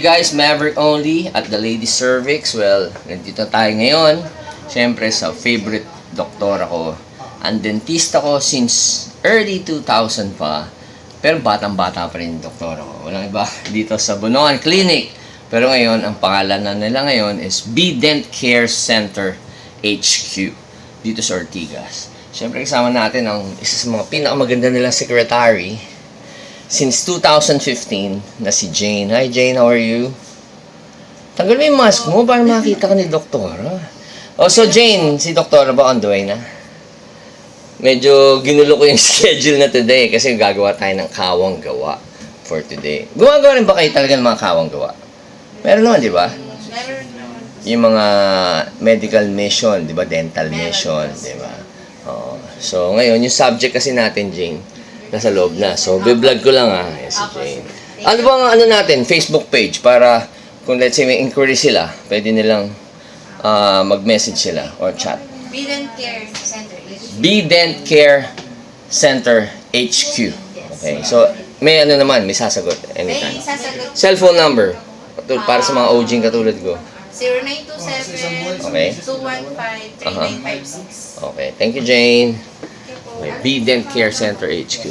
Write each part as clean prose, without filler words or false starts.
guys, Maverick Only at the Lady Cervix. Well, nandito tayo ngayon. Siyempre sa favorite doktor ako. Ang dentista ko since early 2000 pa. Pero batang-bata pa rin yung doktor ako. Walang iba dito sa Bunoan Clinic. Pero ngayon, ang pangalan na nila ngayon is B-Dent Care Center HQ. Dito sa Ortigas. Siyempre kasama natin ang isa sa mga pinakamaganda nilang secretary since 2015 na si Jane. Hi Jane, how are you? Tanggal mo yung mask mo para makita ka ni Doktora. Oh, so Jane, si Doktora ba on the way na? Medyo ginulo ko yung schedule na today kasi gagawa tayo ng kawang gawa for today. Gumagawa rin ba kayo talaga ng mga kawang gawa? Meron naman, di ba? Meron naman. Yung mga medical mission, di ba? Dental mission, di ba? Oh. So, ngayon, yung subject kasi natin, Jane, nasa loob na. So, biblog ko lang Yes, si Jane. Ano bang ano natin, Facebook page para kung let's say may inquiry sila, pwede nilang mag-message sila or chat. B-Dent Care Center. B-Dent Care Center HQ. Okay. So, may ano naman, may sasagot May anytime. sasagot. Cellphone number para sa mga OG katulad ko. 0927 Okay. 215 3956. Okay. Thank you, Jane. Okay, B-Dent Care Center HQ.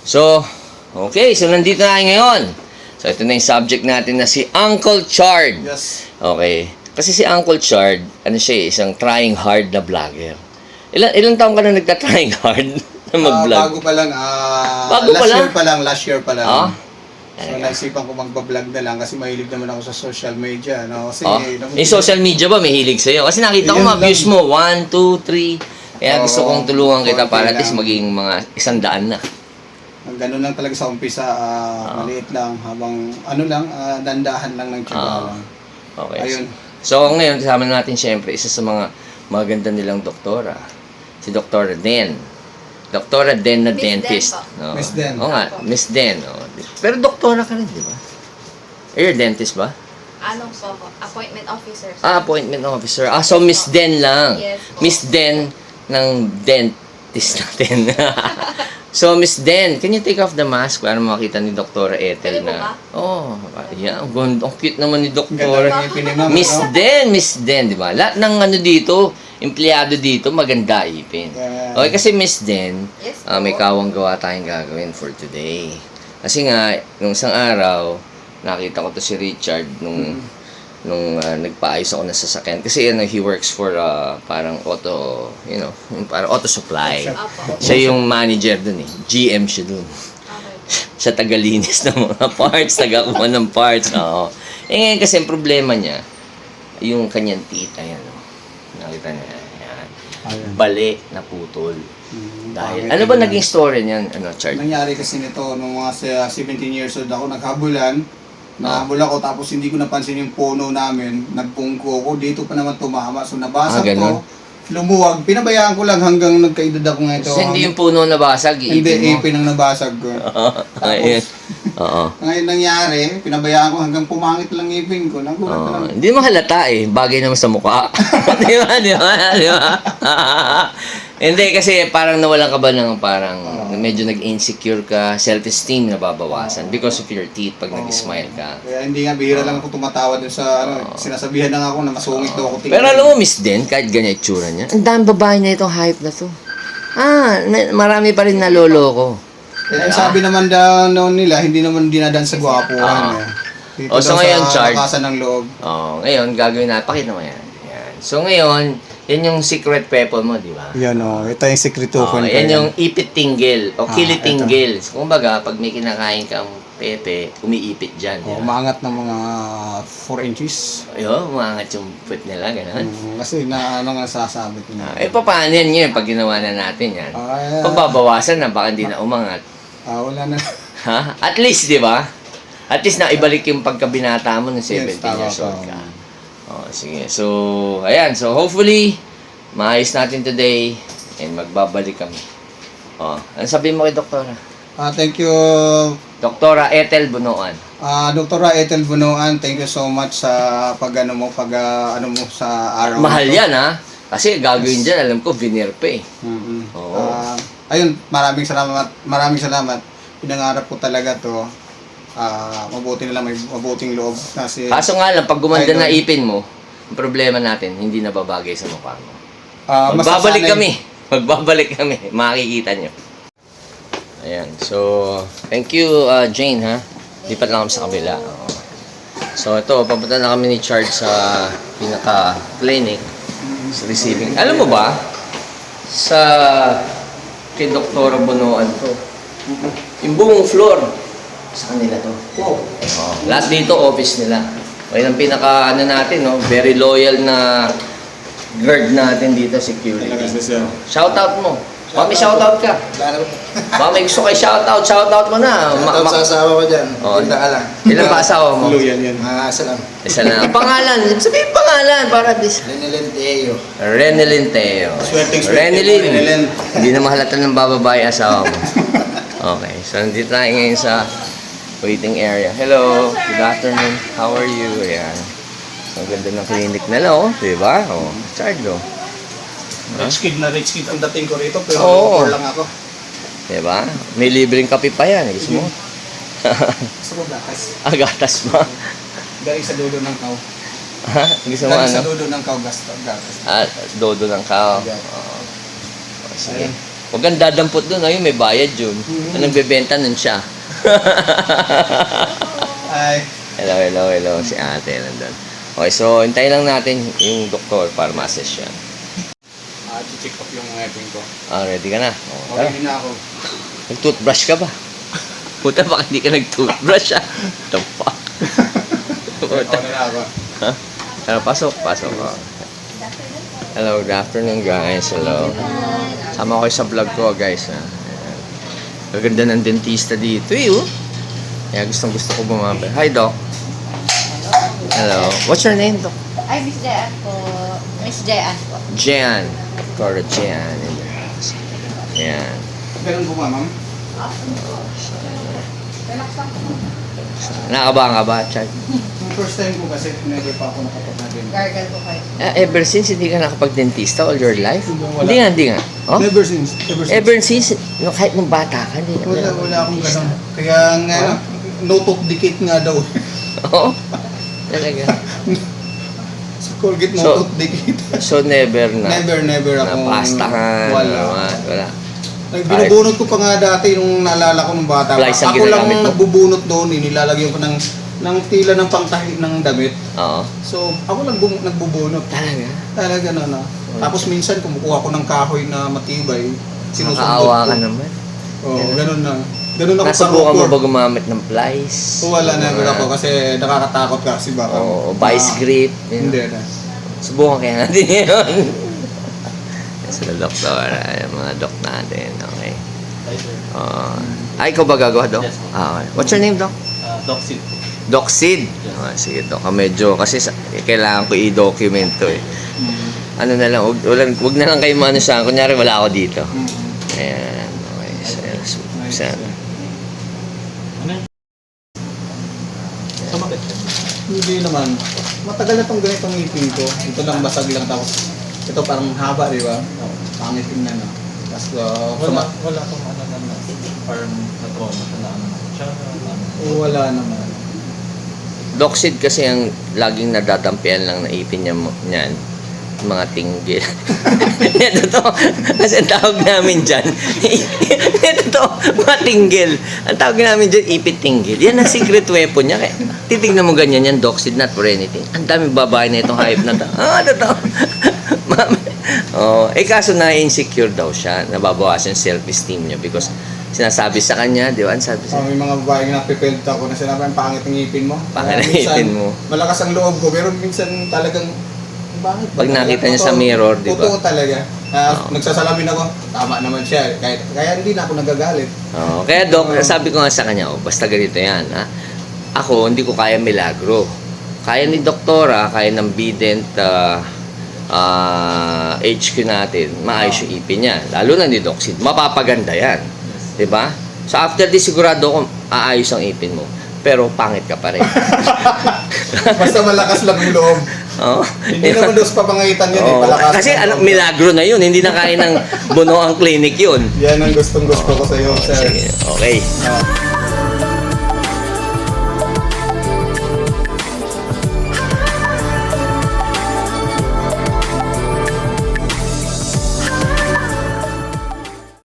So, okay. So, nandito na tayo ngayon. So, ito na yung subject natin na si Uncle Chard. Yes. Okay. Kasi si Uncle Chard, ano siya, isang trying hard na vlogger. Ilang taon ka na nagta-trying hard na mag-vlog? Bago pa lang. Bago pa lang? Last year pa lang. Ah? So, naisipan ko mag-vlog na lang kasi mahilig naman ako sa social media. No? Kasi, Yung social media ba may hilig sa'yo? Kasi nakita ko Yun mga lang. views mo, 1, 2, 3. Kaya gusto kong tulungan kita para at least lang. maging mga 100 na. Ganun lang talaga sa umpisa. Maliit lang. Habang, dandahan lang ng tiyaga lang. Okay. Ayun. So, ngayon, kasama natin siyempre, isa sa mga maganda nilang doktora. Si Doktora Den. Doktora Den na Miss Den dentist. po. Oo. Miss Den. Oo nga, Miss Den. Oo. Pero doktora ka rin, di ba? You're dentist ba? Anong po ako? Appointment officer. Appointment officer. So Miss Den lang. Yes po. Miss Den ng dentist natin. So, Miss Den, can you take off the mask para makita ni Doktora Ethel Pwede po na... ba? Oh, yeah, ang cute naman ni Ganda Doktora. ng ipin ni Ma'am, Miss no? Den, di ba? Lahat ng ano dito, empleyado dito, maganda ipin. Yeah. Okay, kasi Miss Den, Yes may po. kawang gawa tayong gagawin for today. Kasi nga, nung isang araw, nakita ko to si Richard nung nagpaayos ako ng sasakyan. Kasi he works for parang auto, parang auto supply. Apo. Siya yung manager dun eh. GM siya dun. Okay. Siya tagalinis ng mga parts, tagakuha ng parts. Oo. Ngayon kasi ang problema niya, yung kanyang tita yan. Nakita niya. Yan. Ayun. Bali na putol. Dahil, Bakit ano ba yun? naging story niyan, Chard? Nangyari kasi nito, nung mga 17 years old ako, naghabulan. Nahabol ako, tapos hindi ko napansin yung puno namin. Nagpungko ako, dito pa naman tumama. So nabasag ganun? ko, lumuwag. Pinabayaan ko lang hanggang nagkaedad ako ngayon. Kasi hindi yung puno nabasag, Hindi, iipin mo. ipin ang nabasag ko. Ayun. Oo. Ngayon nangyari, pinabayaan ko hanggang pumangit lang ipin ko. Nagulat na lang. Hindi mo halata eh. Bagay naman sa mukha. Di ba? Di ba? Di ba? Hindi, kasi parang nawalan ka ba ng parang medyo nag-insecure ka, self-esteem na babawasan because of your teeth pag nag-smile ka. Kaya hindi nga, bihira lang ako tumatawa dun sa sinasabihan lang ako na masungit daw ako tingnan. Pero alam mo, Miss Den, kahit ganyan itsura niya, ang daming babae na itong hype na to. Marami pa rin naloloko. Ang sabi naman daw noon nila, hindi naman dinadaan sa gwapuhan. Dito O, so daw ngayon, sa Chard. lakasan ng loob. Ngayon, gagawin na. Pakita mo yan. Yan. So ngayon, yan yung secret weapon mo, di ba? Yan o, ito yung sekreto ko. Yan yung ipit tinggil o kilit ito. tinggil. So, kumbaga, pag may kinakain kang pepe, umiipit dyan. Di ba? Umangat ng mga 4 inches. Ayun, umangat yung put nila, gano'n. Kasi ano nga sasabi ko na. Paano yan yun pag ginawa na natin yan? Pababawasan na, baka hindi na umangat. Wala na. Ha? At least, di ba? At least na ibalik yung pagkabinata mo ng 17 tama years old ka. ka. Sige. So, ayan. So, hopefully, maayos natin today and magbabalik kami. Ano sabihin mo kay Doktora? Thank you, Doktora Ethel Bunoan. Doktora Ethel Bunoan. Thank you so much sa pag-ano mo sa araw. Mahal na to. yan, ha? Kasi gagawin dyan, alam ko, veneer pa eh. Ayun, maraming salamat. Pinangarap ko talaga to. mabuti nila, may mabuting loob. Kasi, Kaso nga lang, pag gumanda Idol. na ipin mo, ang problema natin, hindi na babagay sa mukha mo. masasanay- Magbabalik kami. Magbabalik kami. Makikita nyo. Ayan. So, thank you, Jane, ha? Lipat lang kami sa kabila. Oo. So, ito, papunta na kami ni Chard sa pinaka-clinic. Sa receiving. Alam mo ba, sa kay Dr. Bonoan to, yung buong floor, sa kanila to. Wow. Oh, lahat dito office nila. Ayun ang pinaka ano natin, no, very loyal na guard natin dito, security. Shoutout mo. Baka may shoutout ka. Baka may gusto kay shoutout mo na. Shoutout sa asawa ko dyan. Oh. Tinda ka lang. Ilan ba asawa mo? Yan. Isa lang. Isa na. Pangalan. Sabihin pangalan para this. Lenilin Teo. Renelyn Teo. Renelyn. Renelyn. Hindi na mahalata ng bababae asawa mo. Okay. So, nandito tayo ngayon sa waiting area. Hello. Good afternoon. How are you? Ayan. Ang ganda ng clinic nila, oh. Diba? Oh. Charge, oh. Rich kid ang dating ko rito, pero Oo. lang ako. Diba? May libreng kape pa yan. Gusto mo? Gusto ko gatas. Gatas ba? Galing sa dulo ng cow. Ha? Gusto mo Galing sa ano? dulo ng cow, gatas. Dodo ng kao. Sige. Huwag kang dadampot doon. Ayun, may bayad yun. Ang nagbebenta nun siya. Ay, Hello. Si ate nandun. Okay, so hintayin lang natin yung doktor para ma-assess yan. check up yung ipin ko. Ready ka na? Oh, tara. Okay na ako. Nag-toothbrush ka ba? Puta, baka hindi ka nag-toothbrush ah. The fuck? Okay na ako. Ha? Tara, pasok. Oh. Hello, good afternoon guys. Hello. Sama ko kayo sa vlog ko guys. Ha? Ayan. Gaganda ng dentista dito eh. Oh. Kaya gustong gusto ko bumabay. Hi Doc. Hello. What's your name Doc? Ay, Miss Jean po. Miss Jean po. Jan. Cora Jan. Ayan. Ganun po ba, ma'am? Nakakabahan ka ba, Chad? First time ko kasi, never pa ako nakapag-nagin. Gargle po kayo. Ever since hindi ka nakapag-dentista all your life? Wala. Hindi nga. Oh? Never since. Ever since, no, kahit nung bata ka, hindi ka Wala akong ganun. Kaya nga, no tooth decay nga daw. Oo? Talaga. Sa Colgate, no So, tooth decay. So, never na. Never akong... Napastahan. Wala. Wala. Binubunot ko pa nga dati nung naalala ko nung bata. Flies ang Ako lang ginagamit mo? nagbubunot doon, nilalagyan ko ng tila ng pangtahi ng damit. Oo. So, ako lang nagbubunot. Talaga? Talaga no. Tapos minsan kumukuha ko ng kahoy na matibay, sinusundot Nakaawa ko. ka naman. Oo, ganun na. Ganun ako Nasubukan mo parkour. ba gumamit ng plies? Wala, never ako kasi nakakatakot kasi baka. Oo, vice grip. yun. Hindi na. Subukan kaya natin yun. Sa doktor, yung mga doc natin. Okay. Ikaw ba gagawa, Doc? Okay. What's your name, Doc? Doc Sid. Doc Sid. Sige, Doc. Medyo, kasi kailangan ko i-document to eh. Ano na lang, wag na lang kayo maano sa kunyari wala ako dito. Ayan. Okay. So, Hindi naman. Matagal na tong ganitong ngipin ko. Ito lang basag lang tapos ito parang haba, di ba? Pangit tingnan na. Tapos Wala akong ano na parang na-trauma na ano. wala naman. Doc Sid kasi ang laging nadadampian lang na ipin niyan, mga tinggil. Ito, kasi ang tawag namin dyan, ito, mga tinggil. Ang tawag namin dyan, ipit-tinggil. Yan ang secret weapon niya. Kaya, titignan mo ganyan yan, Doc Sid, not for anything. Ang daming babae na itong hype na to. Totoo. Kaso na-insecure daw siya. Nababawasan yung self-esteem niya because sinasabi sa kanya, di ba? Ang sabi sa May mga babae na napipelta ko na sinabi, ang pangit ng ngipin mo. Pangit ng Minsan, ngipin mo. Malakas ang loob ko, pero minsan talagang, bakit? Pag nakita niya sa mirror, di ba? Totoo talaga. Oo. Nagsasalamin ako, tama naman siya. Kaya hindi na ako nagagalit. Kaya Doc, sabi ko nga sa kanya, basta ganito yan, ha? Ako, hindi ko kaya milagro. Kaya ni Doktora, kaya ng Bident HQ natin, maayos yung ipin niya. Lalo na ni Doc Sid, mapapaganda yan. Diba? So after this, sigurado ko aayos ang ipin mo. Pero pangit ka pa rin. Basta malakas lang yung loob. Oh. Hindi naman doon sa papangitan yun eh. Palakas Kasi milagro na yun. Hindi na kaya ng buno ang clinic yun. Yan ang gustong gusto ko sa'yo, sir. Sige, okay. Ah.